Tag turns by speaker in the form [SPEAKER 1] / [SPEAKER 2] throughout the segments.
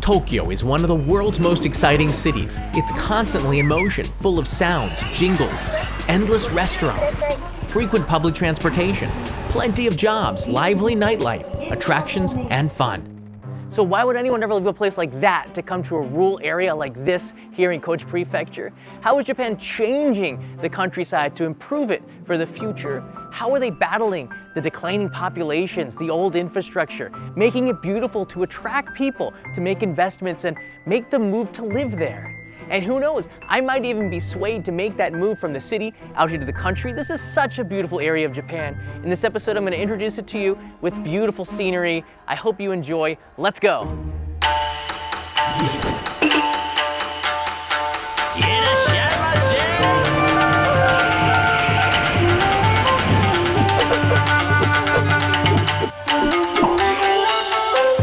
[SPEAKER 1] Tokyo is one of the world's most exciting cities. It's constantly in motion, full of sounds, jingles, endless restaurants, frequent public transportation, plenty of jobs, lively nightlife, attractions, and fun. So why would anyone ever leave a place like that to come to a rural area like this here in Kochi Prefecture? How is Japan changing the countryside to improve it for the future? How are they battling the declining populations, the old infrastructure, making it beautiful to attract people to make investments and make them move to live there? And who knows, I might even be swayed to make that move from the city out here to the country. This is such a beautiful area of Japan. In this episode, I'm going to introduce it to you with beautiful scenery. I hope you enjoy. Let's go.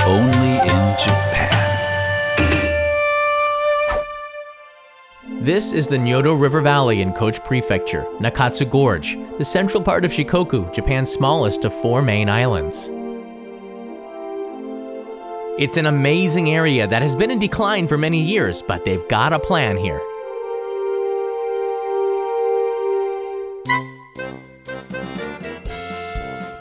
[SPEAKER 2] Only in Japan.
[SPEAKER 1] This is the Nyodo River Valley in Kochi Prefecture, Nakatsu Gorge, the central part of Shikoku, Japan's smallest of 4 main islands. It's an amazing area that has been in decline for many years, but they've got a plan here.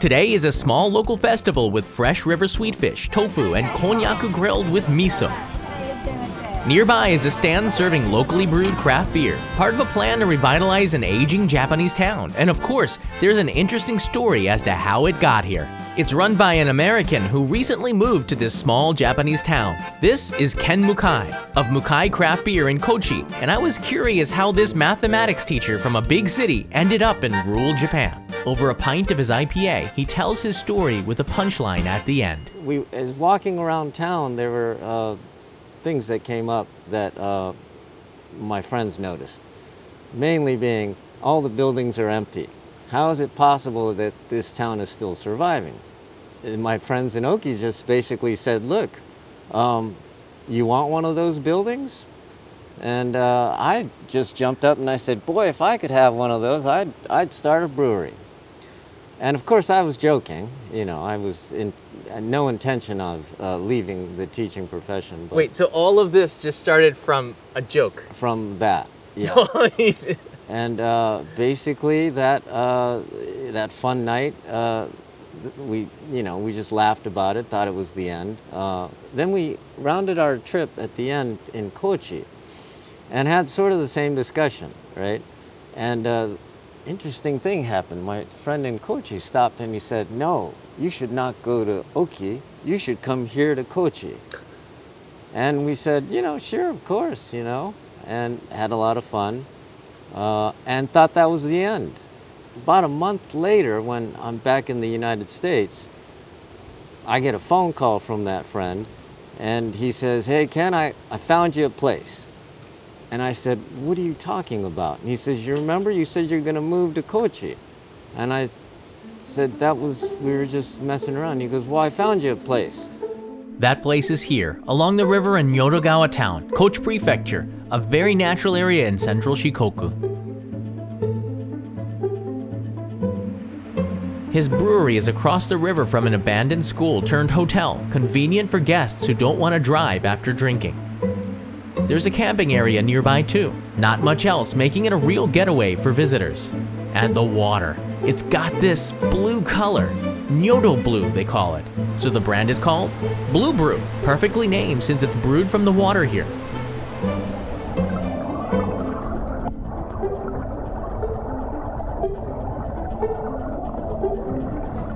[SPEAKER 1] Today is a small local festival with fresh river sweetfish, tofu, and konnyaku grilled with miso. Nearby is a stand serving locally brewed craft beer, part of a plan to revitalize an aging Japanese town. And of course, there's an interesting story as to how it got here. It's run by an American who recently moved to this small Japanese town. This is Ken Mukai of Mukai Craft Beer in Kochi, and I was curious how this mathematics teacher from a big city ended up in rural Japan. Over a pint of his IPA, he tells his story with a punchline at the end.
[SPEAKER 3] As walking around town, there were things that came up that my friends noticed. Mainly being, all the buildings are empty. How is it possible that this town is still surviving? And my friends in Oki just basically said, look, you want one of those buildings? And I just jumped up and I said, boy, if I could have one of those, I'd start a brewery. And of course I was joking, you know, I was in no intention of leaving the teaching profession. But
[SPEAKER 1] wait, so all of this just started from a joke?
[SPEAKER 3] From that, yeah. And basically that fun night, we just laughed about it, thought it was the end. Then we rounded our trip at the end in Kochi and had sort of the same discussion, right? And interesting thing happened. My friend in Kochi stopped and he said, no, you should not go to Oki, you should come here to Kochi. And we said, you know, sure, of course, you know, and had a lot of fun and thought that was the end. About a month later, when I'm back in the United States, I get a phone call from that friend and he says, hey, Ken, I found you a place. And I said, what are you talking about? And he says, you remember you said you're going to move to Kochi? And I said, we were just messing around. He goes, well, I found you a place.
[SPEAKER 1] That place is here, along the river in Nyodogawa town, Kochi Prefecture, a very natural area in central Shikoku. His brewery is across the river from an abandoned school turned hotel, convenient for guests who don't want to drive after drinking. There's a camping area nearby too. Not much else, making it a real getaway for visitors. And the water. It's got this blue color. Nyodo Blue, they call it. So the brand is called Blue Brew, perfectly named since it's brewed from the water here.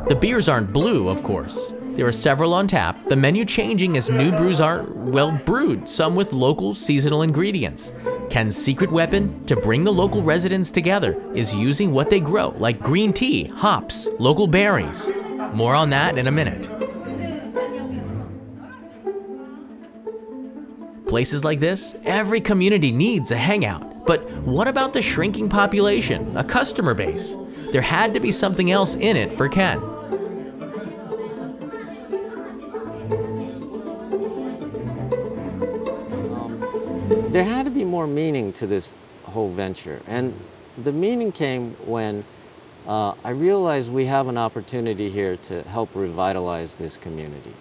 [SPEAKER 1] The beers aren't blue, of course. There are several on tap, the menu changing as new brews are, well, brewed, some with local seasonal ingredients. Ken's secret weapon to bring the local residents together is using what they grow, like green tea, hops, local berries. More on that in a minute. Places like this, every community needs a hangout. But what about the shrinking population, a customer base? There had to be something else in it for Ken.
[SPEAKER 3] There had to be more meaning to this whole venture. And the meaning came when I realized we have an opportunity here to help revitalize this community.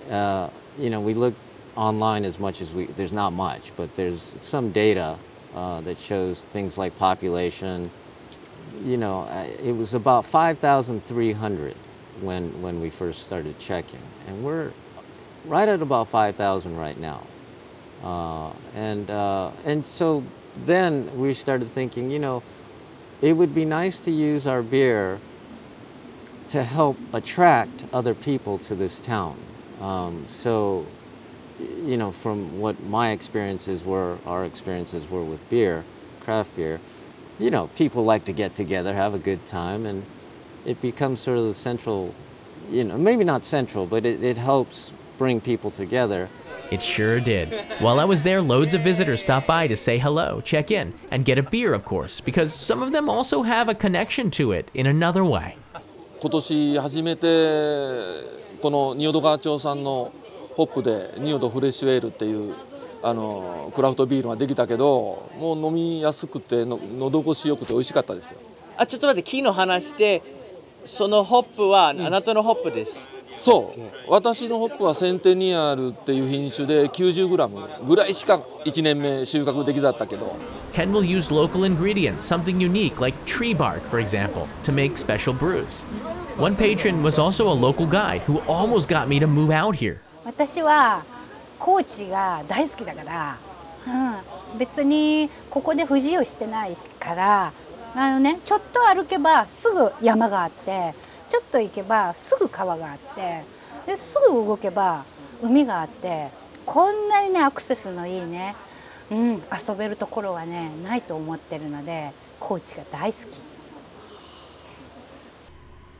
[SPEAKER 3] You know, we look online as much as there's not much, but there's some data that shows things like population. You know, it was about 5,300 when we first started checking, and we're right at about 5,000 right now. And so then we started thinking, you know, it would be nice to use our beer to help attract other people to this town. So, you know, from what my experiences were, our experiences were with beer, craft beer, you know, people like to get together, have a good time, and it becomes sort of the central, you know, maybe not central, but it helps bring people together.
[SPEAKER 1] It sure did. While I was there, loads of visitors stopped by to say hello, check in, and get a beer, of course, because some of them also have a connection to it in another way.
[SPEAKER 4] 今年初めてこの仁淀川町産のホップで仁淀フレッシュエールっていうクラフトビールができたけど、もう飲みやすくて喉越しよくて美味しかったですよ。
[SPEAKER 5] あ、ちょっと待って、昨日話してそのホップはあなたのホップです。
[SPEAKER 4] そう、私のホップはセンテニアルっていう品種で 90g ぐらいしか1年目収穫できだったけど。
[SPEAKER 1] Ken will use local ingredients, something unique like tree bark, for example, to make special brews. One patron was also a local guide who almost got me to move out here.
[SPEAKER 6] 私は高知が大好きだから、別にここで不自由してないからちょっと歩けばすぐ山があって、ちょっと行けばすぐ川があって、ですぐ動けば海があって、こんなにねアクセスのいいね、遊べるところはねないと思ってるので、高知が大好き。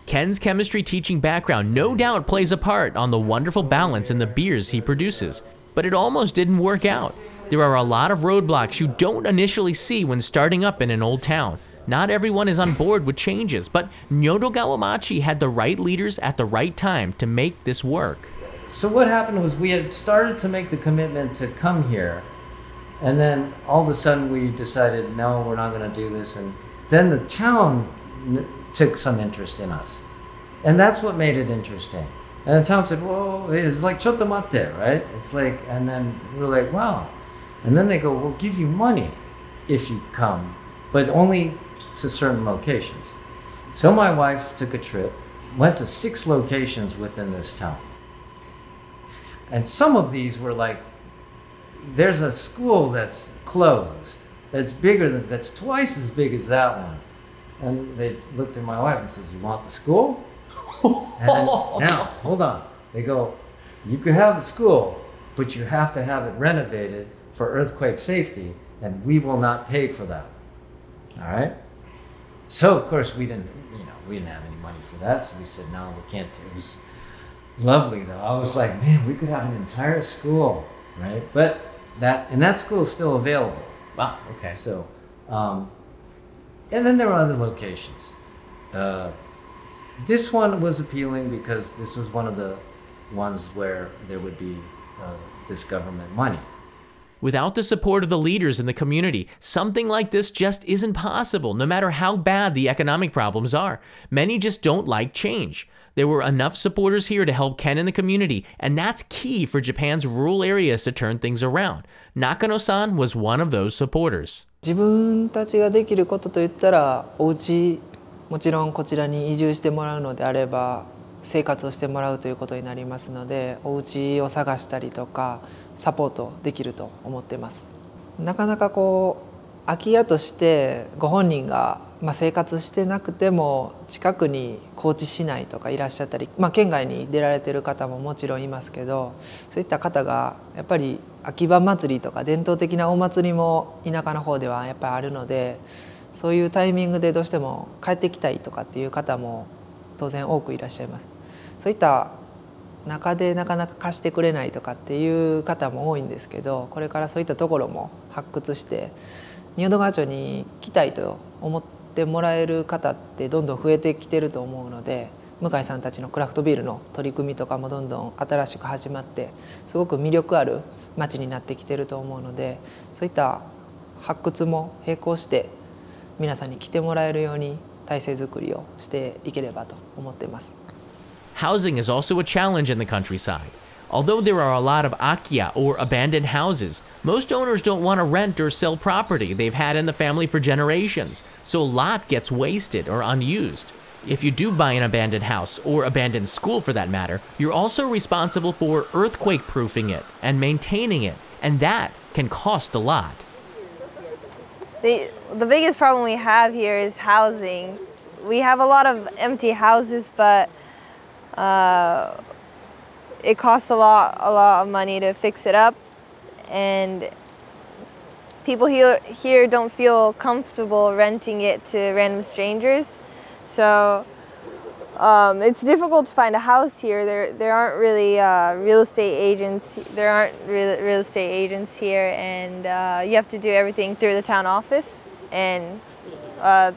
[SPEAKER 1] Ken's chemistry teaching background no doubt plays a part on the wonderful balance in the beers he produces, but it almost didn't work out. There are a lot of roadblocks you don't initially see when starting up in an old town. Not everyone is on board with changes, but Nyodogawa Machi had the right leaders at the right time to make this work.
[SPEAKER 3] So what happened was we had started to make the commitment to come here, and then all of a sudden we decided, no, we're not going to do this, and then the town took some interest in us. And that's what made it interesting. And the town said, whoa, it's like chotto matte, right? It's like, and then we're like, wow. And then they go, we'll give you money if you come, but only to certain locations. So my wife took a trip, went to 6 locations within this town. And some of these were like, there's a school that's closed, that's bigger than, that's twice as big as that one. And they looked at my wife and said, you want the school? And then, now, hold on. They go, you could have the school, but you have to have it renovated for earthquake safety, and we will not pay for that. All right? So, of course, we didn't have any money for that, so we said, no, we can't. It was lovely, though. I was like, man, we could have an entire school, right? But that school is still available.
[SPEAKER 1] Wow, okay.
[SPEAKER 3] So, and then there are other locations. This one was appealing because this was one of the ones where there would be this government money.
[SPEAKER 1] Without the support of the leaders in the community, something like this just isn't possible, no matter how bad the economic problems are. Many just don't like change. There were enough supporters here to help Ken and the community, and that's key for Japan's rural areas to turn things around. Nakano-san was one of those supporters.
[SPEAKER 7] 自分たちができることといったら、お家もちろんこちらに移住してもらうのであれば生活をしてもらうということになりますので、お家を探したりとかサポートできると思っています。なかなか空き家としてご本人が生活してなくても近くに高知市内とかいらっしゃったり、県外に出られてる方ももちろんいますけど、そういった方がやっぱり秋葉祭りとか伝統的なお祭りも田舎の方ではやっぱりあるので、そういうタイミングでどうしても帰ってきたいとかっていう方も当然多くいらっしゃいます。そういった中でなかなか貸してくれないとかっていう方も多いんですけど、これからそういったところも発掘して仁淀川町に来たいと思ってもらえる方ってどんどん増えてきてると思うので、向井さんたちのクラフトビールの取り組みとかもどんどん新しく始まってすごく魅力ある町になってきてると思うので、そういった発掘も並行して皆さんに来てもらえるように体制づくりをしていければと思っています。
[SPEAKER 1] Housing is also a challenge in the countryside. Although there are a lot of akiya or abandoned houses, most owners don't want to rent or sell property they've had in the family for generations, so a lot gets wasted or unused. If you do buy an abandoned house, or abandoned school for that matter, you're also responsible for earthquake-proofing it and maintaining it, and that can cost a lot.
[SPEAKER 8] The biggest problem we have here is housing. We have a lot of empty houses, but it costs a lot of money to fix it up, and people here don't feel comfortable renting it to random strangers. So it's difficult to find a house here. There aren't really real estate agents. There aren't real estate agents here, and you have to do everything through the town office, and the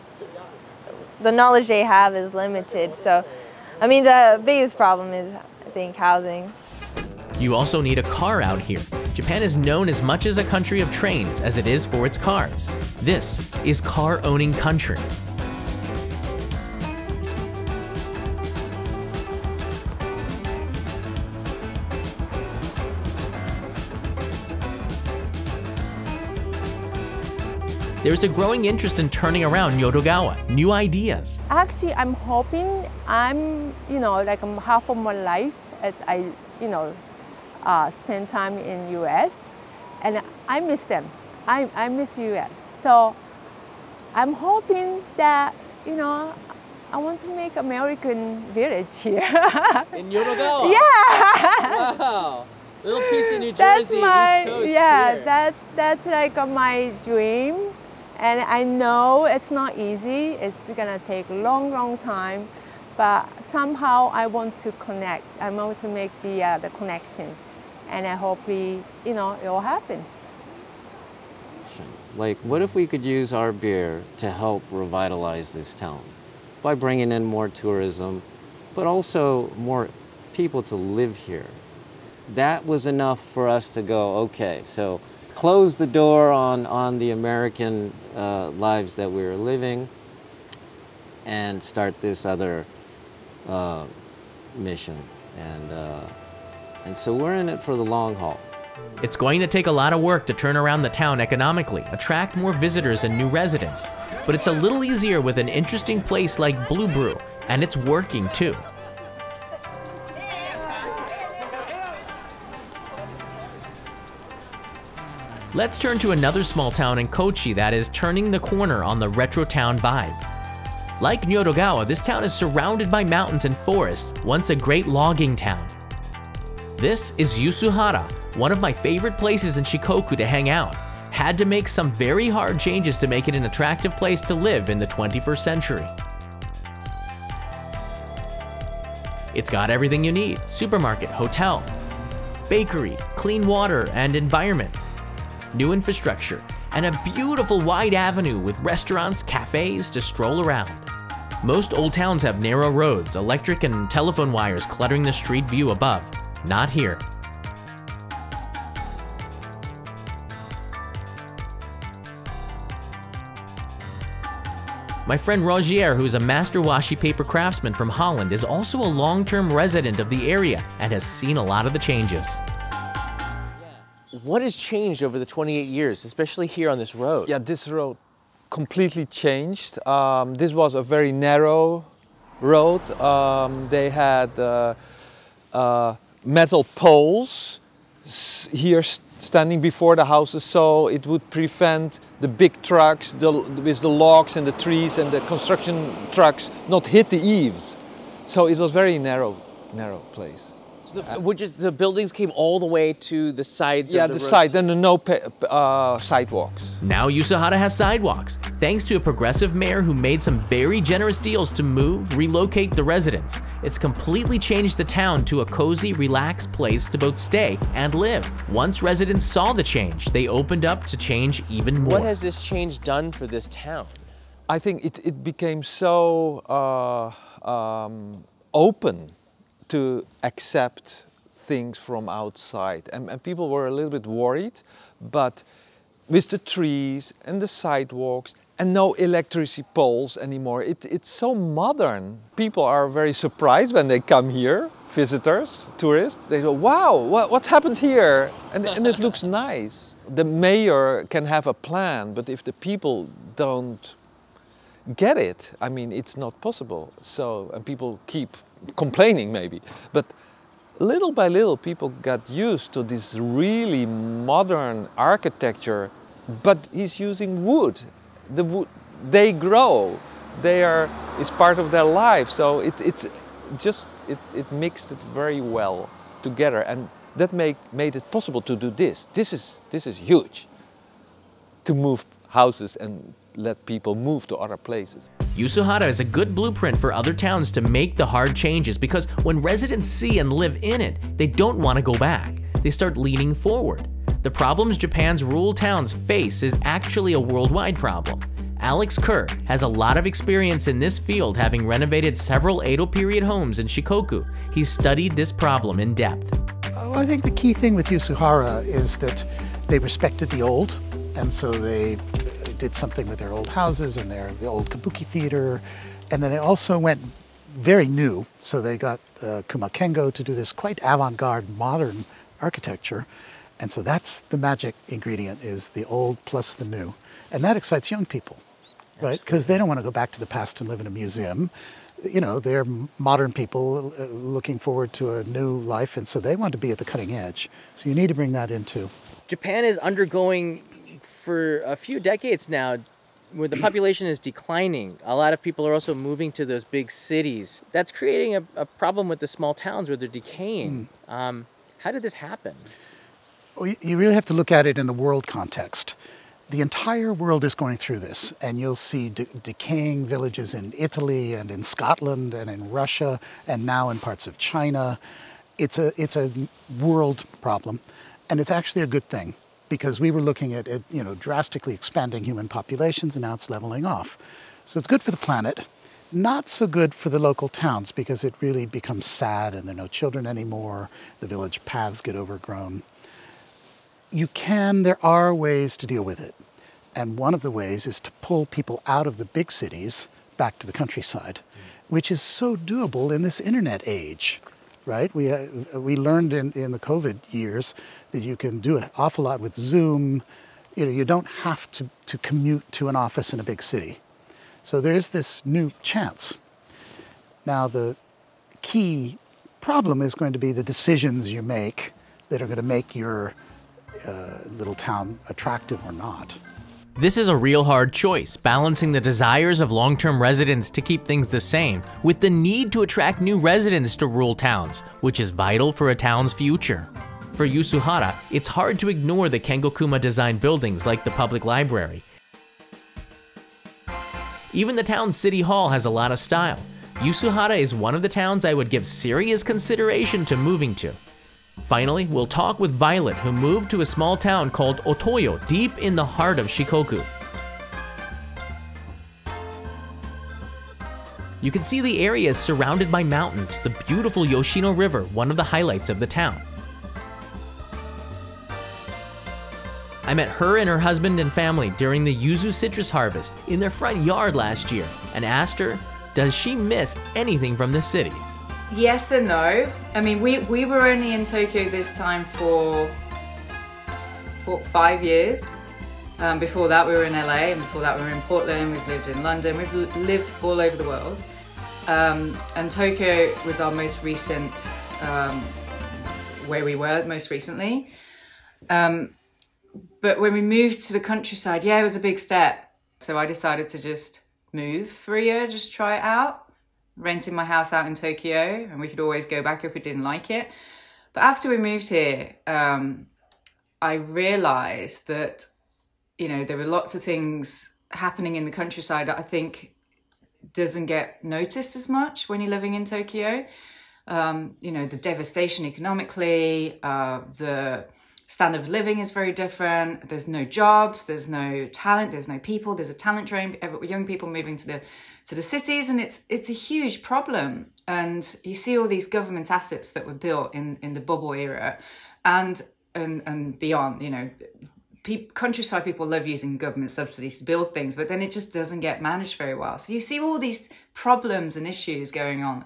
[SPEAKER 8] knowledge they have is limited. So, I mean, the biggest problem is, I think, housing.
[SPEAKER 1] You also need a car out here. Japan is known as much as a country of trains as it is for its cars. This is car-owning country. There's a growing interest in turning around Nyodogawa, new ideas.
[SPEAKER 9] Actually, I'm hoping like half of my life as I, spend time in US, and I miss them. I miss US. So I'm hoping that, I want to make American village here.
[SPEAKER 5] In Nyodogawa?
[SPEAKER 9] Yeah!
[SPEAKER 5] Wow! Little piece of New Jersey,
[SPEAKER 9] That's my,
[SPEAKER 5] East Coast
[SPEAKER 9] yeah,
[SPEAKER 5] here.
[SPEAKER 9] that's like my dream. And I know it's not easy. It's gonna take a long time, but somehow I want to connect. I want to make the connection, and I hope it will happen.
[SPEAKER 3] Like, what if we could use our beer to help revitalize this town by bringing in more tourism, but also more people to live here? That was enough for us to go, okay, so close the door on the American lives that we were living and start this other mission. And so we're in it for the long haul.
[SPEAKER 1] It's going to take a lot of work to turn around the town economically, attract more visitors and new residents. But it's a little easier with an interesting place like BREW, and it's working too. Let's turn to another small town in Kochi that is turning the corner on the retro town vibe. Like Nyodogawa, this town is surrounded by mountains and forests, once a great logging town. This is Yusuhara, one of my favorite places in Shikoku to hang out. Had to make some very hard changes to make it an attractive place to live in the 21st century. It's got everything you need: supermarket, hotel, bakery, clean water and environment, new infrastructure, and a beautiful wide avenue with restaurants, cafes to stroll around. Most old towns have narrow roads, electric and telephone wires cluttering the street view above. Not here. My friend Rogier, who's a master washi paper craftsman from Holland, is also a long-term resident of the area and has seen a lot of the changes.
[SPEAKER 5] What has changed over the 28 years, especially here on this road?
[SPEAKER 4] Yeah, this road completely changed. This was a very narrow road. They had metal poles here standing before the houses, so it would prevent the big trucks with the logs and the trees and the construction trucks not hit the eaves. So it was very narrow place.
[SPEAKER 5] So the buildings came all the way to the sides
[SPEAKER 4] Yeah,
[SPEAKER 5] of the
[SPEAKER 4] the
[SPEAKER 5] roads?
[SPEAKER 4] side, and no sidewalks.
[SPEAKER 1] Now Yusuhara has sidewalks, thanks to a progressive mayor who made some very generous deals to relocate the residents. It's completely changed the town to a cozy, relaxed place to both stay and live. Once residents saw the change, they opened up to change even more.
[SPEAKER 5] What has this change done for this town?
[SPEAKER 4] I think it became so open to accept things from outside, and people were a little bit worried, but with the trees and the sidewalks and no electricity poles anymore, it's so modern. People are very surprised when they come here visitors, tourists, they go, wow, what's happened here? And it looks nice. The mayor can have a plan, but if the people don't get it, I mean, it's not possible. So, and people keep complaining maybe, but little by little people got used to this really modern architecture, but he's using wood. The wood, they grow, it's part of their life, so it mixed it very well together, and that made it possible to do this. This is huge, to move houses and let people move to other places.
[SPEAKER 1] Yusuhara is a good blueprint for other towns to make the hard changes, because when residents see and live in it, they don't want to go back. They start leaning forward. The problems Japan's rural towns face is actually a worldwide problem. Alex Kerr has a lot of experience in this field, having renovated several Edo period homes in Shikoku. He's studied this problem in depth.
[SPEAKER 10] Well, I think the key thing with Yusuhara is that they respected the old, and so they did something with their old houses and the old kabuki theater, and then it also went very new. So they got Kuma Kengo to do this quite avant-garde modern architecture, and so that's the magic ingredient, is the old plus the new, and that excites young people, right? Because they don't want to go back to the past and live in a museum. You know, they're modern people looking forward to a new life, and so they want to be at the cutting edge. So you need to bring that into.
[SPEAKER 5] Japan is undergoing, for a few decades now, where the population is declining. A lot of people are also moving to those big cities. That's creating a problem with the small towns where they're decaying. How did this happen?
[SPEAKER 10] Well, you really have to look at it in the world context. The entire world is going through this, and you'll see decaying villages in Italy and in Scotland and in Russia and now in parts of China. It's a world problem, and it's actually a good thing, because we were looking at drastically expanding human populations, and now it's leveling off. So it's good for the planet, not so good for the local towns, because it really becomes sad and there are no children anymore. The village paths get overgrown. There are ways to deal with it. And one of the ways is to pull people out of the big cities back to the countryside, which is so doable in this internet age, right? We learned in the COVID years that you can do an awful lot with Zoom. You don't have to commute to an office in a big city. So there's this new chance. Now the key problem is going to be the decisions you make that are going to make your little town attractive or not.
[SPEAKER 1] This is a real hard choice, balancing the desires of long-term residents to keep things the same with the need to attract new residents to rural towns, which is vital for a town's future. For Yusuhara, it's hard to ignore the Kengokuma design buildings like the public library. Even the town's city hall has a lot of style. Yusuhara is one of the towns I would give serious consideration to moving to. Finally, we'll talk with Violet, who moved to a small town called Otoyo, deep in the heart of Shikoku. You can see the area is surrounded by mountains, the beautiful Yoshino River, one of the highlights of the town. I met her and her husband and family during the yuzu citrus harvest in their front yard last year and asked her, does she miss anything from the cities?
[SPEAKER 11] Yes and no. I mean, we were only in Tokyo this time for 5 years. Before that we were in LA, and before that we were in Portland, we've lived in London, we've lived all over the world. And Tokyo was our most recent, where we were most recently. But when we moved to the countryside, yeah, it was a big step. So I decided to just move for a year, just try it out. Renting my house out in Tokyo, and we could always go back if we didn't like it. But after we moved here, I realized that, there were lots of things happening in the countryside that I think doesn't get noticed as much when you're living in Tokyo. The devastation economically, the standard of living is very different. There's no jobs, there's no talent, there's no people, there's a talent drain, young people moving to the cities, and it's a huge problem. And you see all these government assets that were built in the bubble era and beyond, countryside people love using government subsidies to build things, but then it just doesn't get managed very well. So you see all these problems and issues going on.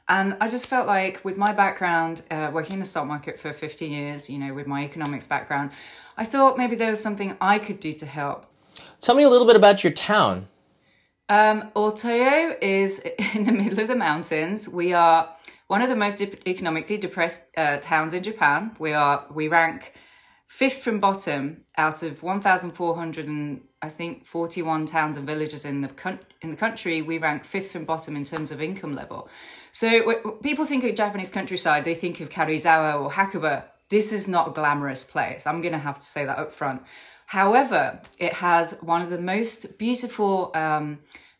[SPEAKER 11] And I just felt like with my background, working in the stock market for 15 years, you know, with my economics background, I thought maybe there was something I could do to help.
[SPEAKER 5] Tell me a little bit about your town.
[SPEAKER 11] Otoyo is in the middle of the mountains. We are one of the most economically depressed towns in Japan. We rank 5th from bottom out of 1,400 and I think 41 towns and villages in the country. We rank 5th from bottom in terms of income level. So when people think of Japanese countryside, they think of Karuizawa or Hakuba. This is not a glamorous place. I'm going to have to say that up front. However, it has one of the most beautiful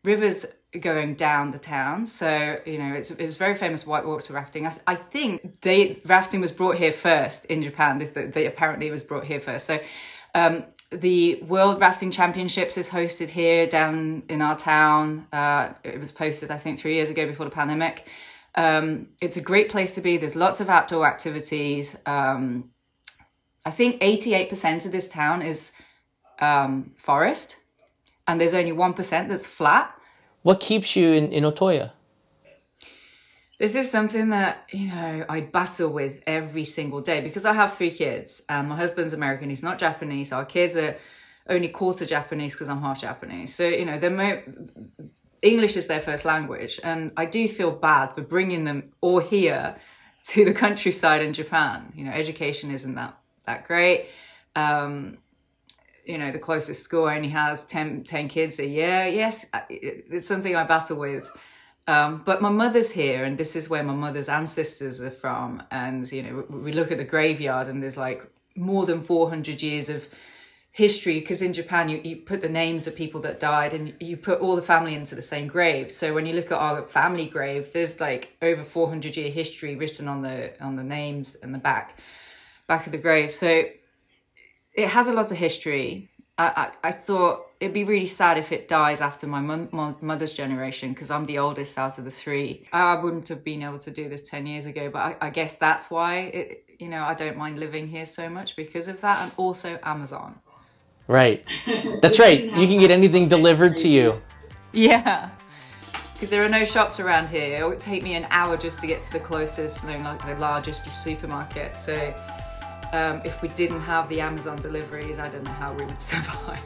[SPEAKER 11] rivers going down the town. So, you know, it was very famous whitewater rafting. I think rafting was brought here first in Japan. Apparently it was brought here first. So the World Rafting Championships is hosted here down in our town. It was posted, I think, 3 years ago before the pandemic. It's a great place to be. There's lots of outdoor activities. I think 88% of this town is forest, and there's only 1% that's flat.
[SPEAKER 5] What keeps you in Otoyo?
[SPEAKER 11] This is something that, you know, I battle with every single day because I have 3 kids and my husband's American, he's not Japanese. Our kids are only quarter Japanese because I'm half Japanese. So, you know, English is their first language, and I do feel bad for bringing them all here to the countryside in Japan. You know, education isn't that great. You know, the closest school only has 10 kids a year. Yes, it's something I battle with. But my mother's here, and this is where my mother's ancestors are from. And, you know, we look at the graveyard and there's like more than 400 years of history, because in Japan, you put the names of people that died and you put all the family into the same grave. So when you look at our family grave, there's like over 400-year history written on the names and the back of the grave. So it has a lot of history. I thought it'd be really sad if it dies after my mother's generation, because I'm the oldest out of the 3. I wouldn't have been able to do this 10 years ago, but I guess that's why, you know, I don't mind living here so much because of that, and also Amazon.
[SPEAKER 5] Right. That's right. You can get anything delivered to you.
[SPEAKER 11] Yeah. Because there are no shops around here. It would take me an hour just to get to the closest, you know, like the largest supermarket. So if we didn't have the Amazon deliveries, I don't know how we would survive.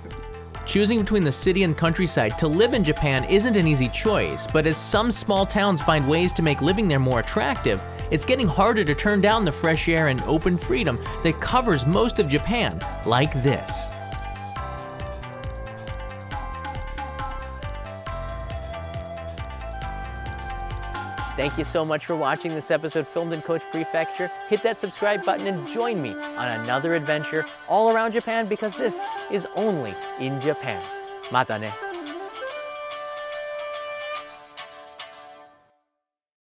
[SPEAKER 1] Choosing between the city and countryside to live in Japan isn't an easy choice, but as some small towns find ways to make living there more attractive, it's getting harder to turn down the fresh air and open freedom that covers most of Japan, like this. Thank you so much for watching this episode filmed in Kochi Prefecture. Hit that subscribe button and join me on another adventure all around Japan, because this is only in Japan. Mata ne.